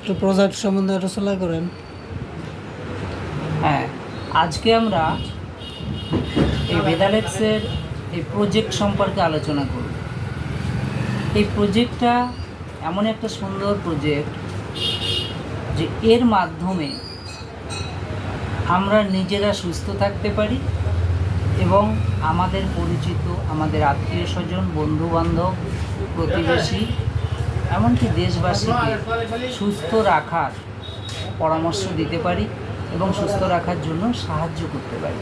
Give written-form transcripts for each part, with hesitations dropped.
একটু প্রজেক্ট সম্বন্ধে আলোচনা করেন। হ্যাঁ, আজকে আমরা এই ভেদালেক্সের এই প্রজেক্ট সম্পর্কে আলোচনা করব। এই প্রজেক্টটা এমন একটা সুন্দর প্রজেক্ট যে এর মাধ্যমে আমরা নিজেরা সুস্থ থাকতে পারি এবং আমাদের পরিচিত, আমাদের আত্মীয় স্বজন, বন্ধুবান্ধব, প্রতিবেশী, এমনকি দেশবাসীকে সুস্থ রাখার পরামর্শ দিতে পারি এবং সুস্থ রাখার জন্য সাহায্য করতে পারি।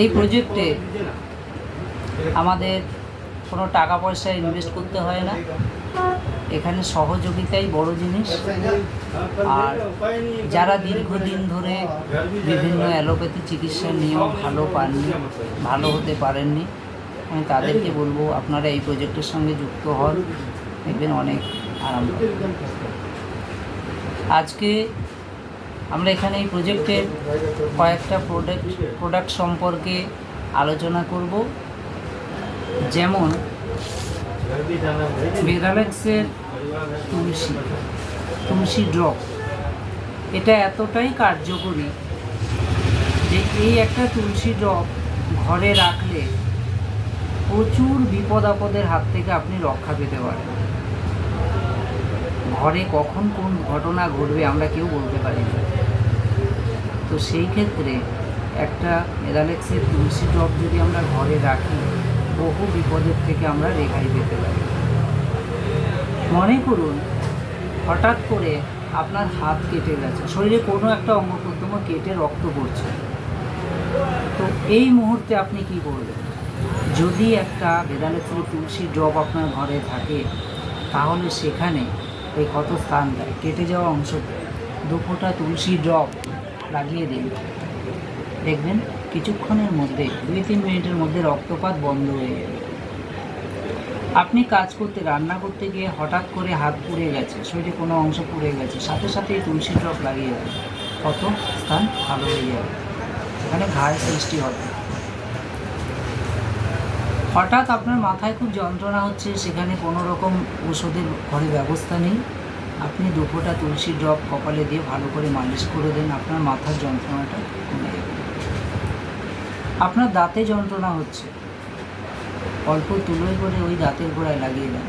এই প্রজেক্টে আমাদের কোনো টাকা পয়সা ইনভেস্ট করতে হয় না, এখানে সহযোগিতাই বড় জিনিস। আর যারা দীর্ঘদিন ধরে বিভিন্ন অ্যালোপ্যাথি চিকিৎসা নিয়েও ভালো পাননি, ভালো হতে পারেননি, আমি তাদেরকে বলবো আপনারা এই প্রজেক্টের সঙ্গে যুক্ত হন, দেখবেন অনেক আরাম পাবেন। আজকে আমরা এখানে এই প্রজেক্টের কয়েকটা প্রোডাক্ট সম্পর্কে আলোচনা করব। যেমন ভেদালেক্সের তুলসী ড্রপ, এটা এতটাই কার্যকরী যে এই একটা তুলসী ড্রপ ঘরে রাখলে প্রচুর বিপদ আপদের হাত থেকে আপনি রক্ষা পেতে পারেন। ঘরে কখন কোন ঘটনা ঘটবে আমরা কেউ বলতে পারি না, তো সেই ক্ষেত্রে একটা ভেদালেক্সের তুলসী ড্রপ যদি আমরা ঘরে রাখি, বহু বিপদের থেকে আমরা রেহাই পেতে পারি। মনে করুন হঠাৎ করে আপনার হাত কেটে গেছে, শরীরে কোনো একটা অঙ্গ প্রত্যঙ্গ কেটে রক্ত পড়ছে, তো এই মুহূর্তে আপনি কি করবেন? যদি একটা ভেদালেক্সের তুলসী ড্রপ আপনার ঘরে থাকে, তাহলে সেখানে এই ক্ষত স্থানটায় কেটে যাওয়া অংশতে 2 ফোঁটা তুলসী ড্রপ লাগিয়ে দিন। দেখবেন কিছুক্ষণের মধ্যে 2-3 মিনিটের মধ্যে রক্তপাত বন্ধ হয়ে যাবে। আপনি কাজ করতে, রান্না করতে গিয়ে হঠাৎ করে হাত পুড়ে গেছে, শরীরে কোনো অংশ পুড়ে গেছে, সাথে সাথে এই তুলসী ড্রপ লাগিয়ে দেন, ক্ষত স্থান ভালো হয়ে যাবে, এখানে ঘায়ের সৃষ্টি হবে। হঠাৎ আপনার মাথায় খুব যন্ত্রণা হচ্ছে, সেখানে কোনো রকম ওষুধের ঘরে ব্যবস্থা নেই, আপনি 2 ফোঁটা তুলসী ড্রপ কপালে দিয়ে ভালো করে মালিশ করে দেন, আপনার মাথার যন্ত্রণাটা কমে যাবে। আপনার দাঁতে যন্ত্রণা হচ্ছে, অল্প তুলোয় করে ওই দাঁতের গোড়ায় লাগিয়ে দেন,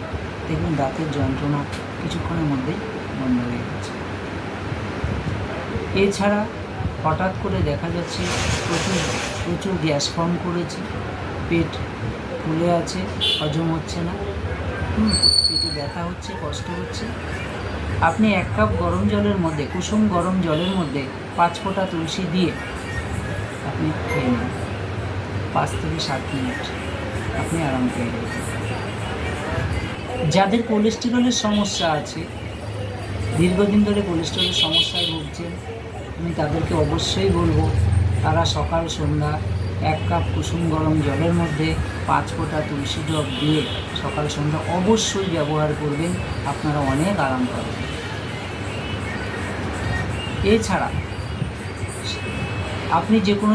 দেখবেন দাঁতের যন্ত্রণা কিছুক্ষণের মধ্যেই বন্ধ হয়ে গেছে। এছাড়া হঠাৎ করে দেখা যাচ্ছে প্রচুর গ্যাস ফর্ম করেছে, পেট ফুলে আছে, হজম হচ্ছে না, পেটে ব্যথা হচ্ছে, কষ্ট হচ্ছে, আপনি 1 কাপ গরম জলের মধ্যে, কুসুম গরম জলের মধ্যে 5 ফোঁটা তুলসী দিয়ে আপনি খেয়ে নিন, 5 থেকে 7 মিনিট আপনি আরাম পেয়ে যাবেন। যাদের কোলেস্টেরলের সমস্যা আছে, দীর্ঘদিন ধরে কোলেস্টেরলের সমস্যায় ভুগছেন, আমি তাদেরকে অবশ্যই বলবো তারা সকাল সন্ধ্যা 1 কাপ কুসুম গরম জলের মধ্যে 5 ফোঁটা তুলসী ড্রপ দিয়ে সকাল সন্ধ্যা অবশ্যই ব্যবহার করবেন, আপনারা অনেক আরাম পাবেন। এছাড়া আপনি যে কোনো